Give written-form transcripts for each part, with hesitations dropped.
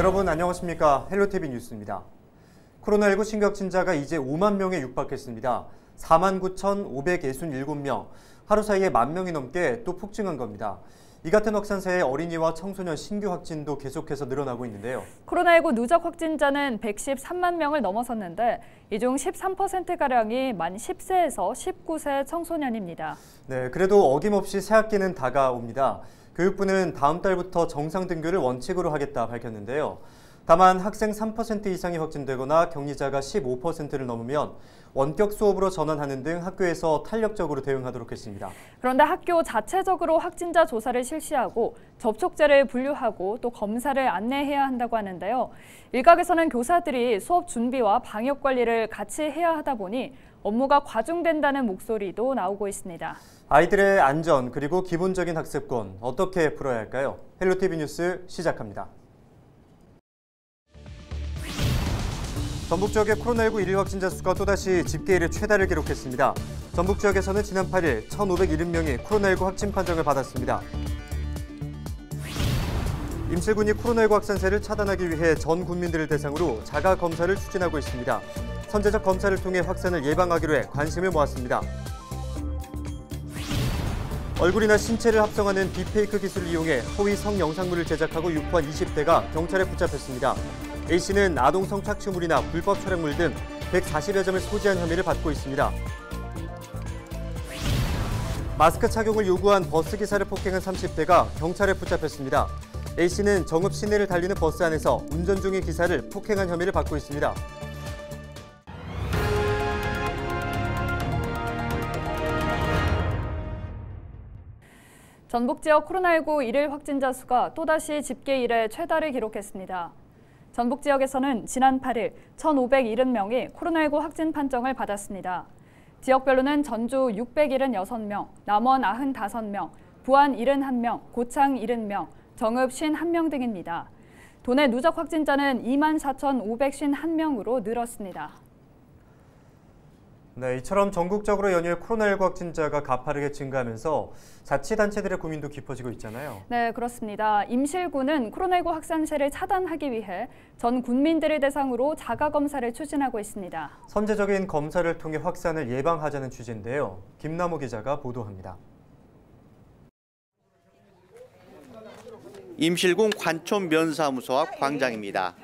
여러분 안녕하십니까? 헬로티비 뉴스입니다. 코로나19 신규 확진자가 이제 5만 명에 육박했습니다. 49,567명, 하루 사이에 10,000명이 넘게 또 폭증한 겁니다. 이 같은 확산세에 어린이와 청소년 신규 확진도 계속해서 늘어나고 있는데요. 코로나19 누적 확진자는 113만 명을 넘어섰는데 이 중 13%가량이 만 10세에서 19세 청소년입니다. 네, 그래도 어김없이 새학기는 다가옵니다. 교육부는 다음 달부터 정상 등교를 원칙으로 하겠다 밝혔는데요. 다만 학생 3% 이상이 확진되거나 격리자가 15%를 넘으면 원격 수업으로 전환하는 등 학교에서 탄력적으로 대응하도록 했습니다. 그런데 학교 자체적으로 확진자 조사를 실시하고 접촉자를 분류하고 또 검사를 안내해야 한다고 하는데요. 일각에서는 교사들이 수업 준비와 방역 관리를 같이 해야 하다 보니 업무가 과중된다는 목소리도 나오고 있습니다. 아이들의 안전 그리고 기본적인 학습권 어떻게 풀어야 할까요? 헬로티비 뉴스 시작합니다. 전북 지역의 코로나19 일일 확진자 수가 또다시 집계일의 최다를 기록했습니다. 전북 지역에서는 지난 8일 1,570명이 코로나19 확진 판정을 받았습니다. 임실군이 코로나19 확산세를 차단하기 위해 전 국민들을 대상으로 자가 검사를 추진하고 있습니다. 선제적 검사를 통해 확산을 예방하기로 해 관심을 모았습니다. 얼굴이나 신체를 합성하는 딥페이크 기술을 이용해 허위 성영상물을 제작하고 유포한 20대가 경찰에 붙잡혔습니다. A씨는 아동 성착취물이나 불법 촬영물 등 140여 점을 소지한 혐의를 받고 있습니다. 마스크 착용을 요구한 버스기사를 폭행한 30대가 경찰에 붙잡혔습니다. A씨는 정읍 시내를 달리는 버스 안에서 운전 중인 기사를 폭행한 혐의를 받고 있습니다. 전북 지역 코로나19 일일 확진자 수가 또다시 집계 이래 최다를 기록했습니다. 전북 지역에서는 지난 8일 1,570명이 코로나19 확진 판정을 받았습니다. 지역별로는 전주 676명, 남원 95명, 부안 71명, 고창 70명, 정읍 51명 등입니다. 도내 누적 확진자는 24,551명으로 늘었습니다. 네, 이처럼 전국적으로 연일 코로나19 확진자가 가파르게 증가하면서 자치단체들의 고민도 깊어지고 있잖아요. 네, 그렇습니다. 임실군은 코로나19 확산세를 차단하기 위해 전 국민들을 대상으로 자가검사를 추진하고 있습니다. 선제적인 검사를 통해 확산을 예방하자는 취지인데요. 김남호 기자가 보도합니다. 임실군 관촌 면사무소와 광장입니다.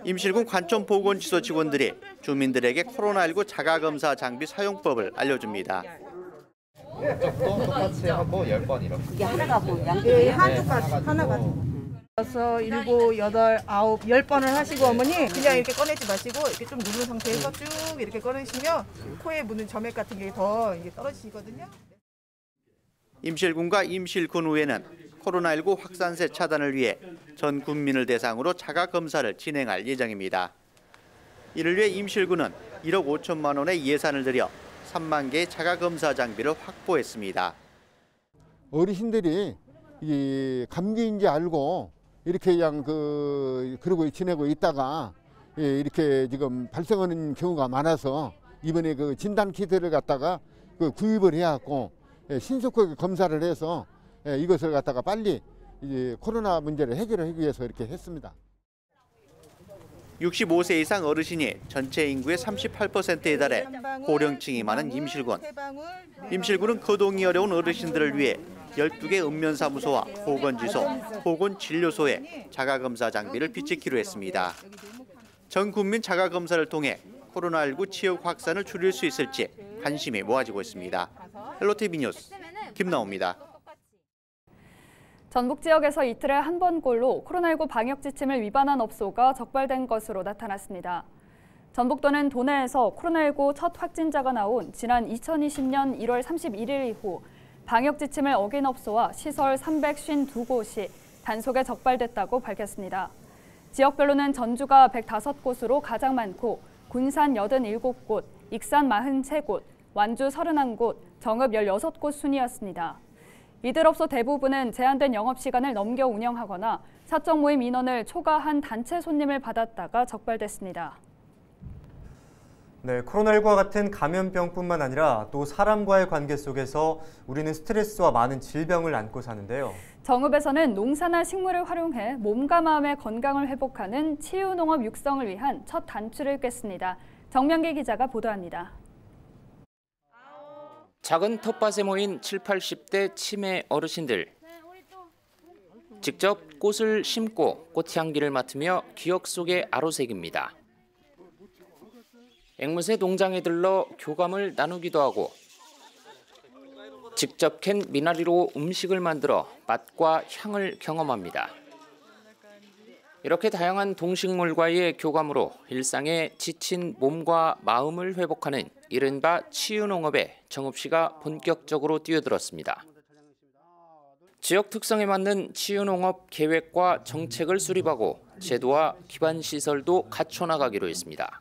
임실군 관촌 보건지소 직원들이 주민들에게 코로나19 자가검사 장비 사용법을 알려줍니다. 이쪽도 똑같이 하고 10번 이렇게. 이게 하나가 뭐 양쪽? 예, 하나가. 6, 7, 8, 9, 10번을 하시고 어머니 그냥 이렇게 꺼내지 마시고 이렇게 좀 누른 상태에서 쭉 이렇게 꺼내시면 코에 묻는 점액 같은 게 더 떨어지거든요. 임실군과 임실군의회는 코로나19 확산세 차단을 위해 전 국민을 대상으로 자가검사를 진행할 예정입니다. 이를 위해 임실군은 1억 5천만 원의 예산을 들여 3만 개의 자가검사 장비를 확보했습니다. 어르신들이 이 감기인지 알고 이렇게 그냥 그러고 지내고 있다가 이렇게 지금 발생하는 경우가 많아서 이번에 그 진단 키트를 갖다가 구입을 해갖고 신속하게 검사를 해서 이것을 갖다가 빨리 이제 코로나 문제를 해결하기 위해서 이렇게 했습니다. 65세 이상 어르신이 전체 인구의 38%에 달해 고령층이 많은 임실군. 임실군은 거동이 어려운 어르신들을 위해 12개 읍면사무소와 보건지소, 보건진료소에 자가검사 장비를 비치기로 했습니다. 전 국민 자가검사를 통해 코로나19 지역 확산을 줄일 수 있을지 관심이 모아지고 있습니다. 헬로티비 뉴스 김나옵니다. 전북 지역에서 이틀에 한 번꼴로 코로나19 방역 지침을 위반한 업소가 적발된 것으로 나타났습니다. 전북도는 도내에서 코로나19 첫 확진자가 나온 지난 2020년 1월 31일 이후 방역 지침을 어긴 업소와 시설 352곳이 단속에 적발됐다고 밝혔습니다. 지역별로는 전주가 105곳으로 가장 많고 군산 87곳, 익산 43곳, 완주 31곳, 정읍 16곳 순이었습니다. 이들 업소 대부분은 제한된 영업시간을 넘겨 운영하거나 사적 모임 인원을 초과한 단체 손님을 받았다가 적발됐습니다. 네, 코로나19와 같은 감염병뿐만 아니라 또 사람과의 관계 속에서 우리는 스트레스와 많은 질병을 안고 사는데요. 정읍에서는 농사나 식물을 활용해 몸과 마음의 건강을 회복하는 치유농업 육성을 위한 첫 단추를 꿰습니다. 정명기 기자가 보도합니다. 작은 텃밭에 모인 7, 80대 치매 어르신들. 직접 꽃을 심고 꽃향기를 맡으며 기억 속의 아로새깁니다. 앵무새 농장에 들러 교감을 나누기도 하고 직접 캔 미나리로 음식을 만들어 맛과 향을 경험합니다. 이렇게 다양한 동식물과의 교감으로 일상에 지친 몸과 마음을 회복하는 이른바 치유농업에 정읍시가 본격적으로 뛰어들었습니다. 지역 특성에 맞는 치유농업 계획과 정책을 수립하고 제도와 기반 시설도 갖춰나가기로 했습니다.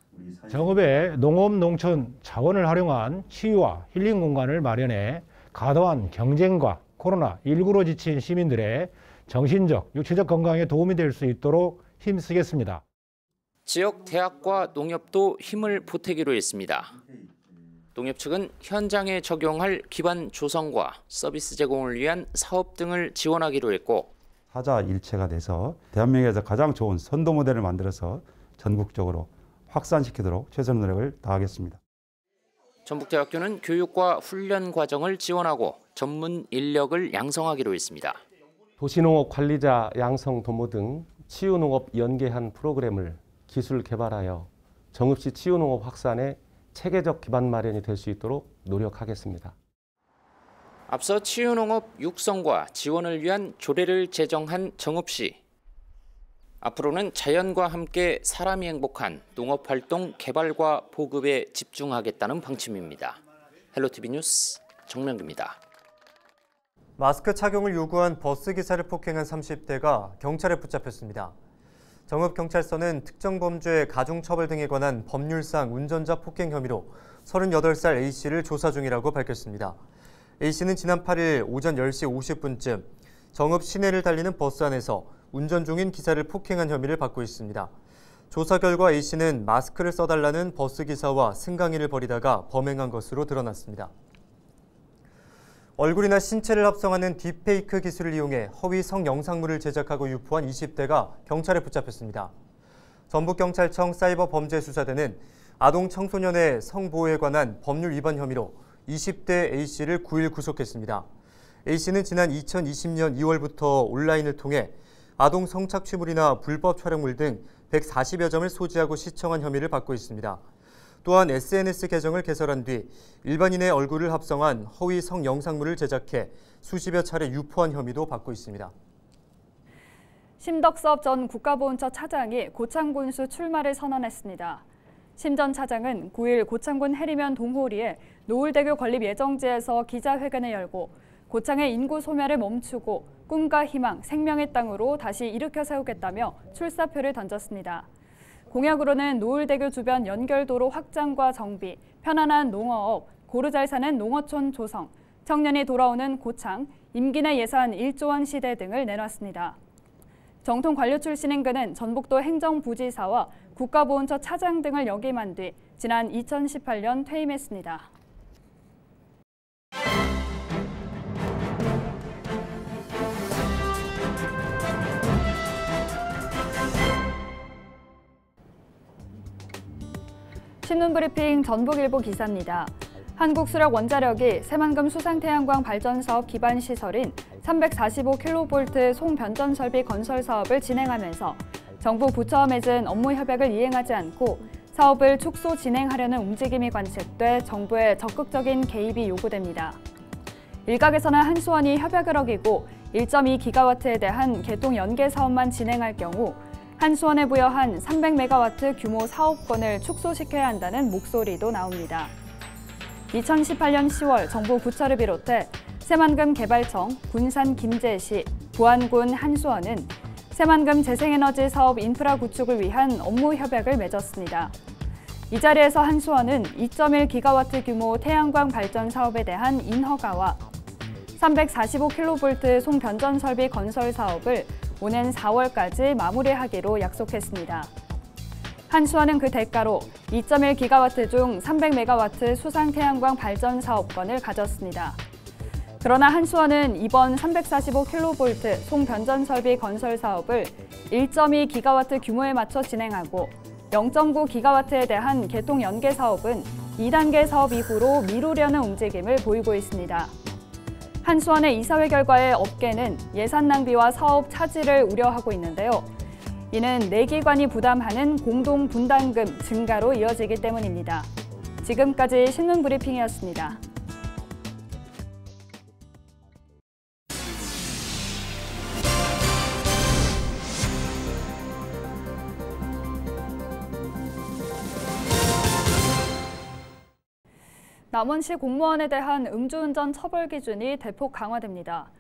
정읍의 농업 농촌 자원을 활용한 치유와 힐링 공간을 마련해 과도한 경쟁과 코로나19로 지친 시민들의 정신적, 육체적 건강에 도움이 될 수 있도록 힘쓰겠습니다. 지역 대학과 농협도 힘을 보태기로 했습니다. 농협 측은 현장에 적용할 기반 조성과 서비스 제공을 위한 사업 등을 지원하기로 했고 사자일체가 돼서 대한민국에서 가장 좋은 선도 모델을 만들어서 전국적으로 확산시키도록 최선의 노력을 다하겠습니다. 전북대학교는 교육과 훈련 과정을 지원하고 전문 인력을 양성하기로 했습니다. 도시농업 관리자 양성 도모 등 치유농업 연계한 프로그램을 기술 개발하여 정읍시 치유농업 확산에 체계적 기반 마련이 될 수 있도록 노력하겠습니다. 앞서 치유농업 육성과 지원을 위한 조례를 제정한 정읍시. 앞으로는 자연과 함께 사람이 행복한 농업활동 개발과 보급에 집중하겠다는 방침입니다. 헬로티비 뉴스 정명기입니다. 마스크 착용을 요구한 버스 기사를 폭행한 30대가 경찰에 붙잡혔습니다. 정읍경찰서는 특정 범죄 가중처벌 등에 관한 법률상 운전자 폭행 혐의로 38살 A씨를 조사 중이라고 밝혔습니다. A씨는 지난 8일 오전 10시 50분쯤 정읍 시내를 달리는 버스 안에서 운전 중인 기사를 폭행한 혐의를 받고 있습니다. 조사 결과 A씨는 마스크를 써달라는 버스기사와 승강이를 벌이다가 범행한 것으로 드러났습니다. 얼굴이나 신체를 합성하는 딥페이크 기술을 이용해 허위 성영상물을 제작하고 유포한 20대가 경찰에 붙잡혔습니다. 전북경찰청 사이버범죄수사대는 아동 청소년의 성보호에 관한 법률 위반 혐의로 20대 A씨를 9일 구속했습니다. A씨는 지난 2020년 2월부터 온라인을 통해 아동 성착취물이나 불법 촬영물 등 140여 점을 소지하고 시청한 혐의를 받고 있습니다. 또한 SNS 계정을 개설한 뒤 일반인의 얼굴을 합성한 허위 성영상물을 제작해 수십여 차례 유포한 혐의도 받고 있습니다. 심덕섭 전 국가보훈처 차장이 고창군수 출마를 선언했습니다. 심 전 차장은 9일 고창군 해리면 동호리에 노을대교 건립 예정지에서 기자회견을 열고 고창의 인구 소멸을 멈추고 꿈과 희망, 생명의 땅으로 다시 일으켜 세우겠다며 출사표를 던졌습니다. 공약으로는 노을대교 주변 연결도로 확장과 정비, 편안한 농어업, 고루 잘 사는 농어촌 조성, 청년이 돌아오는 고창, 임기 내 예산 1조 원 시대 등을 내놨습니다. 정통 관료 출신인 그는 전북도 행정부지사와 국가보훈처 차장 등을 역임한 뒤 지난 2018년 퇴임했습니다. 신문브리핑 전북일보 기사입니다. 한국수력원자력이 새만금 수상태양광 발전사업 기반 시설인 345kV 송변전설비 건설 사업을 진행하면서 정부 부처와 맺은 업무 협약을 이행하지 않고 사업을 축소 진행하려는 움직임이 관측돼 정부의 적극적인 개입이 요구됩니다. 일각에서는 한수원이 협약을 어기고 1.2기가와트에 대한 개통 연계 사업만 진행할 경우 한수원에 부여한 300메가와트 규모 사업권을 축소시켜야 한다는 목소리도 나옵니다. 2018년 10월 정부 부처를 비롯해 새만금 개발청, 군산 김제시, 부안군 한수원은 새만금 재생에너지 사업 인프라 구축을 위한 업무 협약을 맺었습니다. 이 자리에서 한수원은 2.1기가와트 규모 태양광 발전 사업에 대한 인허가와 345kV 송변전 설비 건설 사업을 오는 4월까지 마무리하기로 약속했습니다. 한수원은 그 대가로 2.1기가와트 중 300메가와트 수상 태양광 발전 사업권을 가졌습니다. 그러나 한수원은 이번 345kV 송변전 설비 건설 사업을 1.2기가와트 규모에 맞춰 진행하고 0.9기가와트에 대한 개통 연계 사업은 2단계 사업 이후로 미루려는 움직임을 보이고 있습니다. 한수원의 이사회 결과에 업계는 예산 낭비와 사업 차질을 우려하고 있는데요. 이는 네 기관이 부담하는 공동 분담금 증가로 이어지기 때문입니다. 지금까지 신문 브리핑이었습니다. 남원시 공무원에 대한 음주운전 처벌 기준이 대폭 강화됩니다.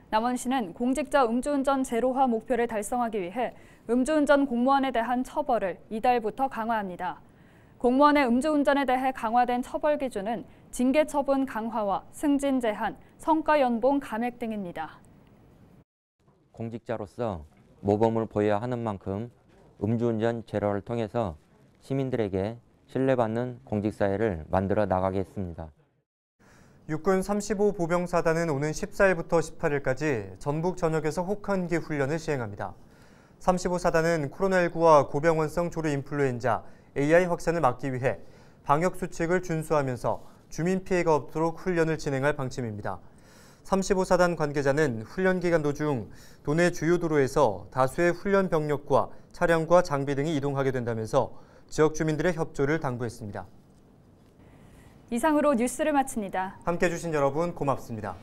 남원시는 공직자 음주운전 제로화 목표를 달성하기 위해 음주운전 공무원에 대한 처벌을 이달부터 강화합니다. 공무원의 음주운전에 대해 강화된 처벌 기준은 징계 처분 강화와 승진 제한, 성과 연봉 감액 등입니다. 공직자로서 모범을 보여야 하는 만큼 음주운전 제로를 통해서 시민들에게 신뢰받는 공직사회를 만들어 나가겠습니다. 육군 35 보병사단은 오는 14일부터 18일까지 전북 전역에서 혹한기 훈련을 시행합니다. 35사단은 코로나19와 고병원성 조류 인플루엔자, AI 확산을 막기 위해 방역 수칙을 준수하면서 주민 피해가 없도록 훈련을 진행할 방침입니다. 35사단 관계자는 훈련 기간 도중 도내 주요 도로에서 다수의 훈련 병력과 차량과 장비 등이 이동하게 된다면서 지역 주민들의 협조를 당부했습니다. 이상으로 뉴스를 마칩니다. 함께해 주신 여러분 고맙습니다.